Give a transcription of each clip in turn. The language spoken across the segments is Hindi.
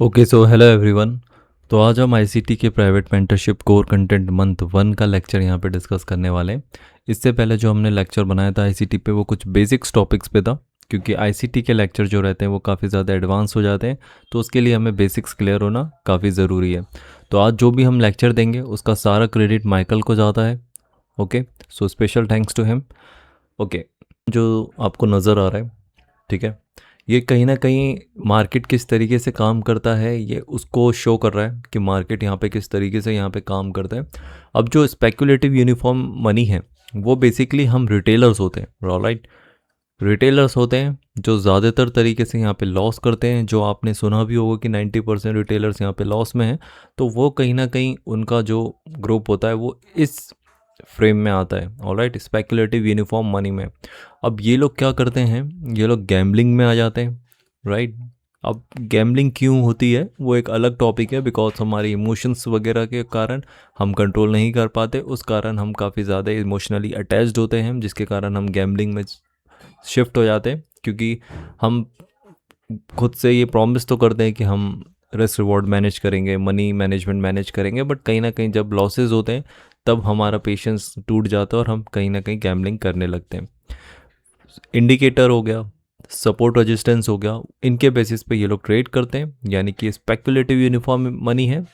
Okay so hello everyone. तो आज हम आईसीटी के private mentorship core content month 1 का लेक्चर यहाँ पे डिस्कस करने वाले हैं। इससे पहले जो हमने लेक्चर बनाया था आईसीटी पे वो कुछ बेसिक्स टॉपिक्स पे था, क्योंकि आईसीटी के लेक्चर जो रहते हैं वो काफ़ी ज़्यादा एडवांस हो जाते हैं, तो उसके लिए हमें बेसिक्स क्लियर होना काफ़ी ज़रूरी है। तो आज जो भी हम लेक्चर देंगे उसका सारा क्रेडिट माइकल को जाता है। Okay, so special thanks to him. Okay, जो आपको नज़र आ रहा है, ठीक है, ये कहीं ना कहीं मार्केट किस तरीके से काम करता है ये उसको शो कर रहा है कि मार्केट यहाँ पे किस तरीके से यहाँ पे काम करता है। अब जो स्पेकुलेटिव यूनिफॉर्म मनी है वो बेसिकली हम रिटेलर्स होते हैं, ऑलराइट। रिटेलर्स होते हैं जो ज़्यादातर तरीके से यहाँ पे लॉस करते हैं। जो आपने सुना भी होगा कि 90% रिटेलर्स यहाँ पे लॉस में हैं, तो वो कहीं ना कहीं उनका जो ग्रुप होता है वो इस फ्रेम में आता है, ऑलराइट, स्पेकुलेटिव यूनिफॉर्म मनी में। अब ये लोग क्या करते हैं, ये लोग गैम्बलिंग में आ जाते हैं, राइट। अब गैम्बलिंग क्यों होती है वो एक अलग टॉपिक है, बिकॉज हमारे इमोशंस वगैरह के कारण हम कंट्रोल नहीं कर पाते, उस कारण हम काफ़ी ज़्यादा इमोशनली अटैच्ड होते हैं, जिसके कारण हम गैम्बलिंग में शिफ्ट हो जाते हैं। क्योंकि हम खुद से ये प्रॉमिस तो करते हैं कि हम रिस्क रिवॉर्ड मैनेज करेंगे, मनी मैनेजमेंट मैनेज करेंगे, बट कहीं ना कहीं जब लॉसेज होते हैं तब हमारा पेशेंस टूट जाता है और हम कहीं ना कहीं गैम्बलिंग करने लगते हैं। इंडिकेटर हो गया, सपोर्ट रेजिस्टेंस हो गया, इनके बेसिस पे ये लोग ट्रेड करते हैं, यानी कि स्पेकुलेटिव यूनिफॉर्म मनी है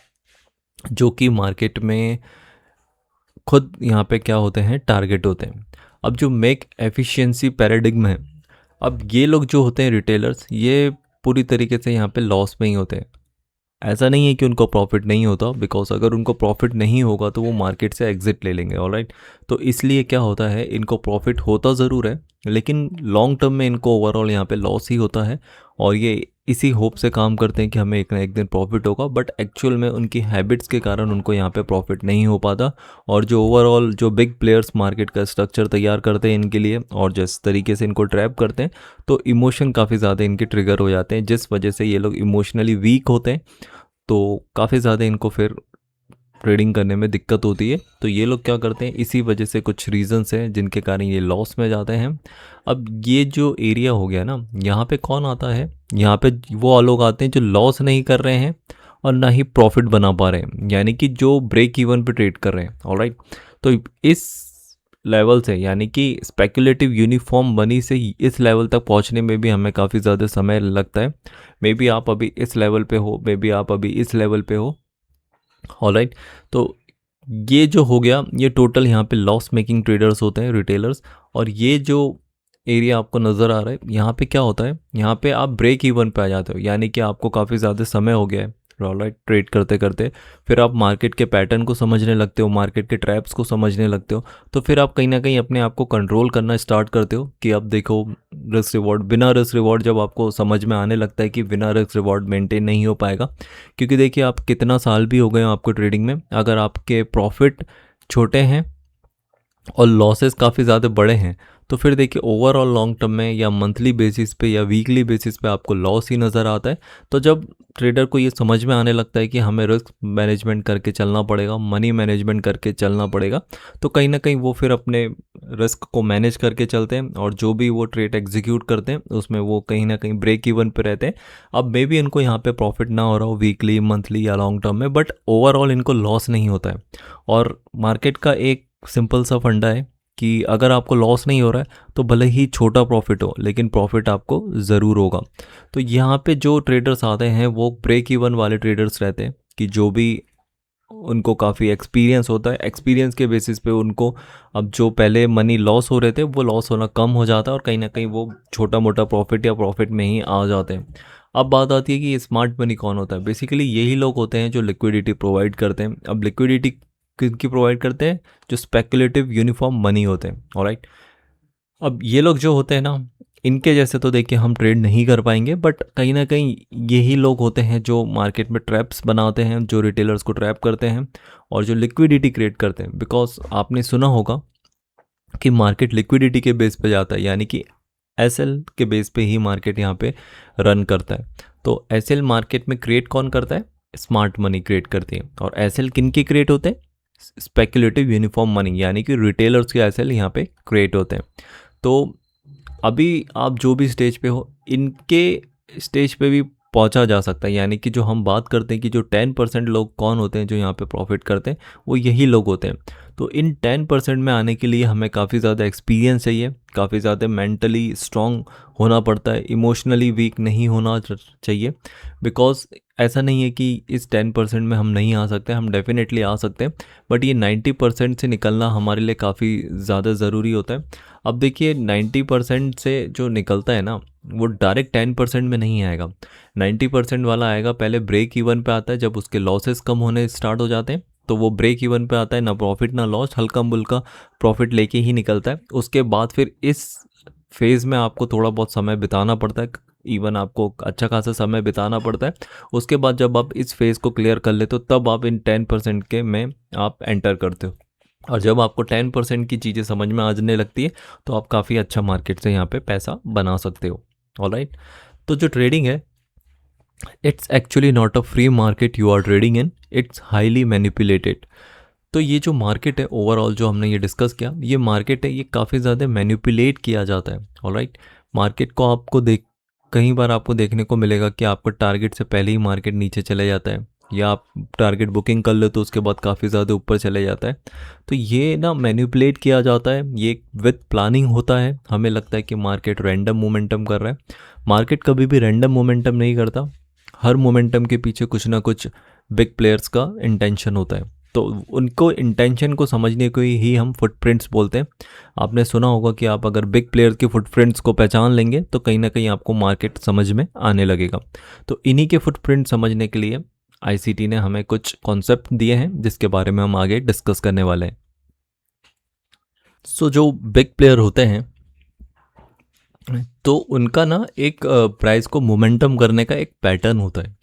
जो कि मार्केट में खुद यहाँ पे क्या होते हैं, टारगेट होते हैं। अब जो मेक एफिशिएंसी पैराडिग्म है, अब ये लोग जो होते हैं रिटेलर्स, ये पूरी तरीके से यहाँ पे लॉस में ही होते हैं। ऐसा नहीं है कि उनको प्रॉफिट नहीं होता, बिकॉज अगर उनको प्रॉफिट नहीं होगा तो वो मार्केट से एग्जिट ले लेंगे, ऑलराइट। तो इसलिए क्या होता है, इनको प्रॉफिट होता ज़रूर है, लेकिन लॉन्ग टर्म में इनको ओवरऑल यहाँ पे लॉस ही होता है। और ये इसी होप से काम करते हैं कि हमें एक ना एक दिन प्रॉफिट होगा, बट एक्चुअल में उनकी हैबिट्स के कारण उनको यहाँ पे प्रॉफिट नहीं हो पाता। और जो ओवरऑल जो बिग प्लेयर्स मार्केट का स्ट्रक्चर तैयार करते हैं इनके लिए, और जिस तरीके से इनको ट्रैप करते हैं, तो इमोशन काफ़ी ज़्यादा इनके ट्रिगर हो जाते हैं, जिस वजह से ये लोग इमोशनली वीक होते हैं। तो काफ़ी ज़्यादा इनको फिर ट्रेडिंग करने में दिक्कत होती है। तो ये लोग क्या करते हैं, इसी वजह से कुछ रीजंस हैं जिनके कारण ये लॉस में जाते हैं। अब ये जो एरिया हो गया ना, यहाँ पे कौन आता है, यहाँ पे वो लोग आते हैं जो लॉस नहीं कर रहे हैं और ना ही प्रॉफिट बना पा रहे हैं, यानी कि जो ब्रेक इवन पे ट्रेड कर रहे हैं, ऑलराइट। तो इस लेवल से, यानी कि स्पेकुलेटिव यूनिफॉर्म मनी से इस लेवल तक पहुंचने में भी हमें काफ़ी ज़्यादा समय लगता है। मे बी आप अभी इस लेवल पे हो, मे बी आप अभी इस लेवल पे हो, ऑलराइट। तो ये जो हो गया, ये टोटल यहाँ पे लॉस मेकिंग ट्रेडर्स होते हैं, रिटेलर्स। और ये जो एरिया आपको नज़र आ रहा है, यहाँ पे क्या होता है, यहाँ पे आप ब्रेक इवन पे आ जाते हो, यानी कि आपको काफ़ी ज़्यादा समय हो गया है, ऑलराइट, ट्रेड करते करते। फिर आप मार्केट के पैटर्न को समझने लगते हो, मार्केट के ट्रैप्स को समझने लगते हो। तो फिर आप कहीं ना कहीं अपने आप को कंट्रोल करना स्टार्ट करते हो कि अब देखो, रिस्क रिवॉर्ड, बिना रिस्क रिवॉर्ड जब आपको समझ में आने लगता है कि बिना रिस्क रिवॉर्ड मेंटेन नहीं हो पाएगा। क्योंकि देखिए, आप कितना साल भी हो गए हो आपको ट्रेडिंग में, अगर आपके प्रॉफिट छोटे हैं और लॉसेस काफ़ी ज़्यादा बड़े हैं, तो फिर देखिए ओवरऑल लॉन्ग टर्म में या मंथली बेसिस पे या वीकली बेसिस पे आपको लॉस ही नज़र आता है। तो जब ट्रेडर को ये समझ में आने लगता है कि हमें रिस्क मैनेजमेंट करके चलना पड़ेगा, मनी मैनेजमेंट करके चलना पड़ेगा, तो कहीं ना कहीं वो फिर अपने रिस्क को मैनेज करके चलते हैं, और जो भी वो ट्रेड एग्जीक्यूट करते हैं उसमें वो कहीं ना कहीं ब्रेक इवन पे रहते हैं। अब मे बी इनको यहाँ पे प्रॉफिट ना हो रहा हो वीकली, मंथली या लॉन्ग टर्म में, बट ओवरऑल इनको लॉस नहीं होता है। और मार्केट का एक सिंपल सा फंडा है कि अगर आपको लॉस नहीं हो रहा है तो भले ही छोटा प्रॉफिट हो, लेकिन प्रॉफिट आपको ज़रूर होगा। तो यहाँ पे जो ट्रेडर्स आते हैं वो ब्रेक इवन वाले ट्रेडर्स रहते हैं, कि जो भी उनको काफ़ी एक्सपीरियंस होता है, एक्सपीरियंस के बेसिस पे उनको अब जो पहले मनी लॉस हो रहे थे वो लॉस होना कम हो जाता है, और कहीं ना कहीं वो छोटा मोटा प्रॉफिट या प्रॉफिट में ही आ जाते हैं। अब बात आती है कि स्मार्ट मनी कौन होता है। बेसिकली यही लोग होते हैं जो लिक्विडिटी प्रोवाइड करते हैं। अब लिक्विडिटी किनकी प्रोवाइड करते हैं, जो स्पेकुलेटिव यूनिफॉर्म मनी होते हैं, ऑलराइट। अब ये लोग जो होते हैं ना, इनके जैसे तो देखिए हम ट्रेड नहीं कर पाएंगे, बट कहीं ना कहीं यही लोग होते हैं जो मार्केट में ट्रैप्स बनाते हैं, जो रिटेलर्स को ट्रैप करते हैं और जो लिक्विडिटी क्रिएट करते हैं। बिकॉज आपने सुना होगा कि मार्केट लिक्विडिटी के बेस पे जाता है, यानी कि एसएल के बेस पे ही मार्केट यहाँ पे रन करता है। तो एसएल मार्केट में क्रिएट कौन करता है, स्मार्ट मनी क्रिएट करती है। और एसएल किन के क्रिएट होते हैं, स्पेकुलेटिव यूनिफॉर्म मनी, यानी कि रिटेलर्स के एसएल यहाँ पे क्रिएट होते हैं। तो अभी आप जो भी स्टेज पे हो, इनके स्टेज पे भी पहुंचा जा सकता है। यानी कि जो हम बात करते हैं कि जो 10% लोग कौन होते हैं जो यहाँ पे प्रॉफिट करते हैं, वो यही लोग होते हैं। तो इन 10% में आने के लिए हमें काफ़ी ज़्यादा एक्सपीरियंस चाहिए, काफ़ी ज़्यादा मेंटली स्ट्रांग होना पड़ता है, इमोशनली वीक नहीं होना चाहिए। बिकॉज ऐसा नहीं है कि इस 10% में हम नहीं आ सकते, हम डेफिनेटली आ सकते हैं, बट ये 90% से निकलना हमारे लिए काफ़ी ज़्यादा ज़रूरी होता है। अब देखिए 90% से जो निकलता है ना, वो डायरेक्ट 10% में नहीं आएगा। 90% वाला आएगा, पहले ब्रेक इवन पे आता है, जब उसके लॉसेस कम होने स्टार्ट हो जाते हैं तो वो ब्रेक इवन पे आता है, ना प्रॉफिट ना लॉस, हल्का मुल्का प्रॉफिट लेके ही निकलता है। उसके बाद फिर इस फेज़ में आपको थोड़ा बहुत समय बिताना पड़ता है, इवन आपको अच्छा खासा समय बिताना पड़ता है। उसके बाद जब आप इस फेज़ को क्लियर कर लेते हो तब आप इन 10% के में आप एंटर करते हो। और जब आपको 10% की चीज़ें समझ में आने लगती है तो आप काफ़ी अच्छा मार्केट से यहाँ पे पैसा बना सकते हो। ऑलराइट, तो जो ट्रेडिंग है, it's actually not a free market you are trading in, it's highly manipulated. तो ये जो मार्केट है ओवरऑल जो हमने ये डिस्कस किया, ये मार्केट है, ये काफ़ी ज़्यादा मैनिपुलेट किया जाता है। ऑलराइट, मार्केट को आपको कई बार आपको देखने को मिलेगा कि आपका टारगेट से पहले ही मार्केट नीचे चले जाता है, या आप टारगेट बुकिंग कर ले तो उसके बाद काफ़ी ज़्यादा ऊपर चले जाता है। तो ये ना मैनिपुलेट किया जाता है, ये विद प्लानिंग होता है। हमें लगता है कि मार्केट रैंडम मोमेंटम कर रहा है, मार्केट कभी भी रैंडम मोमेंटम नहीं करता। हर मोमेंटम के पीछे कुछ ना कुछ बिग प्लेयर्स का इंटेंशन होता है, तो उनको इंटेंशन को समझने को ही हम फुटप्रिंट्स बोलते हैं। आपने सुना होगा कि आप अगर बिग प्लेयर के फुटप्रिंट्स को पहचान लेंगे तो कहीं ना कहीं आपको मार्केट समझ में आने लगेगा। तो इन्हीं के फुटप्रिंट समझने के लिए आईसीटी ने हमें कुछ कॉन्सेप्ट दिए हैं जिसके बारे में हम आगे डिस्कस करने वाले हैं। सो जो बिग प्लेयर होते हैं तो उनका ना एक प्राइस को मोमेंटम करने का एक पैटर्न होता है।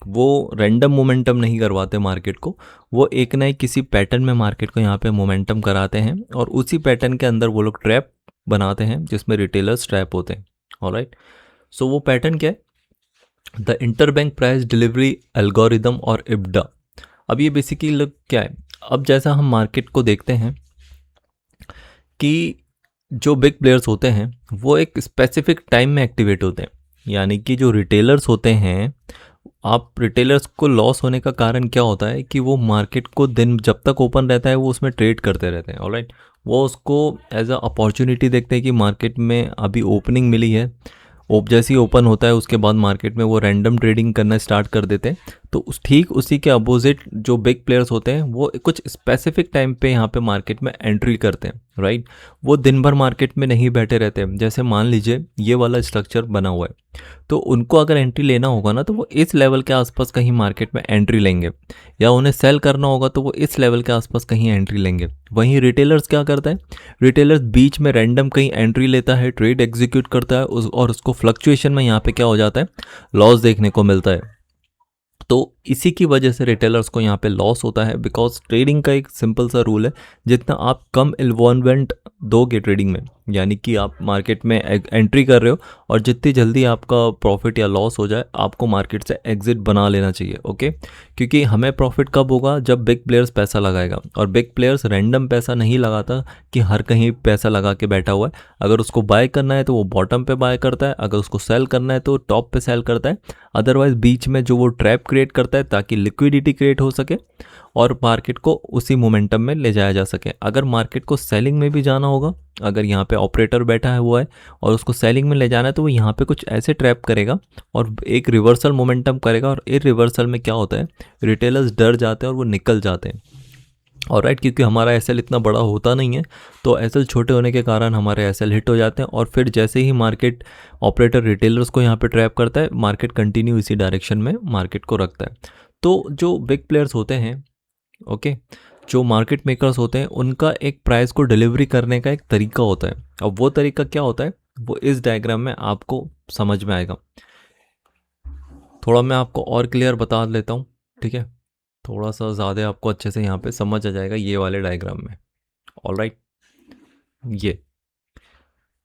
वो रैंडम मोमेंटम नहीं करवाते मार्केट को, वो एक ना एक किसी पैटर्न में मार्केट को यहाँ पे मोमेंटम कराते हैं, और उसी पैटर्न के अंदर वो लोग ट्रैप बनाते हैं जिसमें रिटेलर्स ट्रैप होते हैं। ऑलराइट, सो वो पैटर्न क्या है? The interbank price delivery algorithm और इब्डा। अब ये बेसिकली क्या है? अब जैसा हम मार्केट को देखते हैं कि जो बिग प्लेयर्स होते हैं वो एक स्पेसिफिक टाइम में एक्टिवेट होते हैं। यानी कि जो रिटेलर्स होते हैं, आप रिटेलर्स को लॉस होने का कारण क्या होता है कि वो मार्केट को दिन जब तक ओपन रहता है वो उसमें ट्रेड करते रहते हैं। ऑलराइट, वो उसको एज अ अपॉर्चुनिटी देखते हैं कि मार्केट में अभी ओपनिंग मिली है, जैसे ही ओपन होता है उसके बाद मार्केट में वो रैंडम ट्रेडिंग करना स्टार्ट कर देते हैं। तो ठीक उसी के अपोजिट जो बिग प्लेयर्स होते हैं वो कुछ स्पेसिफिक टाइम पे यहाँ पे मार्केट में एंट्री करते हैं। राइट, वो दिन भर मार्केट में नहीं बैठे रहते हैं। जैसे मान लीजिए ये वाला स्ट्रक्चर बना हुआ है, तो उनको अगर एंट्री लेना होगा ना तो वो इस लेवल के आसपास कहीं मार्केट में एंट्री लेंगे, या उन्हें सेल करना होगा तो वो इस लेवल के आसपास कहीं एंट्री लेंगे। वहीं रिटेलर्स क्या करता है? रिटेलर्स बीच में रैंडम कहीं एंट्री लेता है, ट्रेड एग्जीक्यूट करता है और उसको फ्लक्चुएशन में यहाँ पे क्या हो जाता है? लॉस देखने को मिलता है। तो इसी की वजह से रिटेलर्स को यहाँ पे लॉस होता है, बिकॉज ट्रेडिंग का एक सिंपल सा रूल है, जितना आप कम इन्वॉल्वमेंट दोगे ट्रेडिंग में, यानी कि आप मार्केट में एंट्री कर रहे हो और जितनी जल्दी आपका प्रॉफिट या लॉस हो जाए आपको मार्केट से एग्जिट बना लेना चाहिए। ओके, क्योंकि हमें प्रॉफिट कब होगा? जब बिग प्लेयर्स पैसा लगाएगा, और बिग प्लेयर्स रैंडम पैसा नहीं लगाता कि हर कहीं पैसा लगा के बैठा हुआ है। अगर उसको बाय करना है तो वो बॉटम पे बाय करता है, अगर उसको सेल करना है तो टॉप पे सेल करता है। अदरवाइज बीच में जो वो ट्रैप क्रिएट करता है ताकि लिक्विडिटी क्रिएट हो सके और मार्केट को उसी मोमेंटम में ले जाया जा सके। अगर मार्केट को सेलिंग में भी जाना होगा, अगर यहाँ पे ऑपरेटर बैठा है हुआ है और उसको सेलिंग में ले जाना है, तो वो यहाँ पे कुछ ऐसे ट्रैप करेगा और एक रिवर्सल मोमेंटम करेगा, और इस रिवर्सल में क्या होता है? रिटेलर्स डर जाते हैं और वो निकल जाते हैं। और राइट, क्योंकि हमारा एसएल इतना बड़ा होता नहीं है, तो एसएल छोटे होने के कारण हमारे एसएल हिट हो जाते हैं, और फिर जैसे ही मार्केट ऑपरेटर रिटेलर्स को यहाँ पे ट्रैप करता है, मार्केट कंटिन्यू इसी डायरेक्शन में मार्केट को रखता है। तो जो बिग प्लेयर्स होते हैं, ओके, जो मार्केट मेकर्स होते हैं, उनका एक प्राइस को डिलीवरी करने का एक तरीका होता है। अब वो तरीका क्या होता है वो इस डायग्राम में आपको समझ में आएगा। थोड़ा मैं आपको और क्लियर बता लेता हूँ, ठीक है? थोड़ा सा ज़्यादा आपको अच्छे से यहाँ पे समझ आ जाएगा ये वाले डायग्राम में। ऑलराइट, ये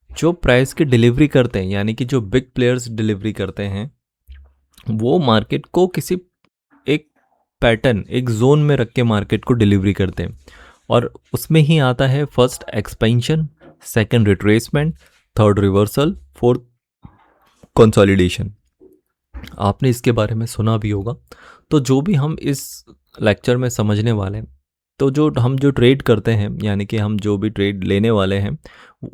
जो प्राइस की डिलीवरी करते हैं, यानी कि जो बिग प्लेयर्स डिलीवरी करते हैं, वो मार्केट को किसी एक पैटर्न, एक जोन में रख के मार्केट को डिलीवरी करते हैं, और उसमें ही आता है first expansion, second retracement, third reversal, fourth consolidation. आपने इसके बारे में सुना भी होगा। तो जो भी हम इस लेक्चर में समझने वाले हैं, तो जो ट्रेड करते हैं, यानी कि हम जो भी ट्रेड लेने वाले हैं,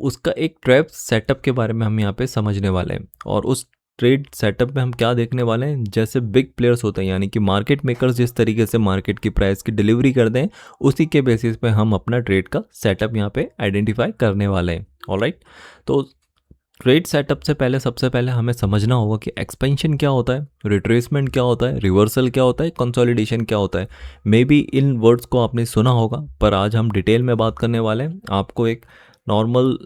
उसका एक ट्रैप सेटअप के बारे में हम यहाँ पे समझने वाले हैं। और उस ट्रेड सेटअप में हम क्या देखने वाले हैं, जैसे बिग प्लेयर्स होते हैं यानी कि मार्केट मेकर्स जिस तरीके से मार्केट की प्राइस की डिलीवरी करते हैं, उसी के बेसिस पे हम अपना ट्रेड का सेटअप यहाँ पे आइडेंटिफाई करने वाले हैं। ऑलराइट। तो ट्रेड सेटअप से पहले सबसे पहले हमें समझना होगा कि एक्सपेंशन क्या होता है, रिट्रेसमेंट क्या होता है, रिवर्सल क्या होता है, कंसोलिडेशन क्या होता है। मे बी इन वर्ड्स को आपने सुना होगा, पर आज हम डिटेल में बात करने वाले हैं। आपको एक नॉर्मल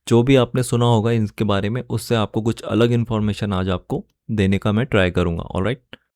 जो भी आपने सुना होगा इनके बारे में, उससे आपको कुछ अलग इन्फॉर्मेशन आज आपको देने का मैं ट्राई करूँगा। ऑलराइट।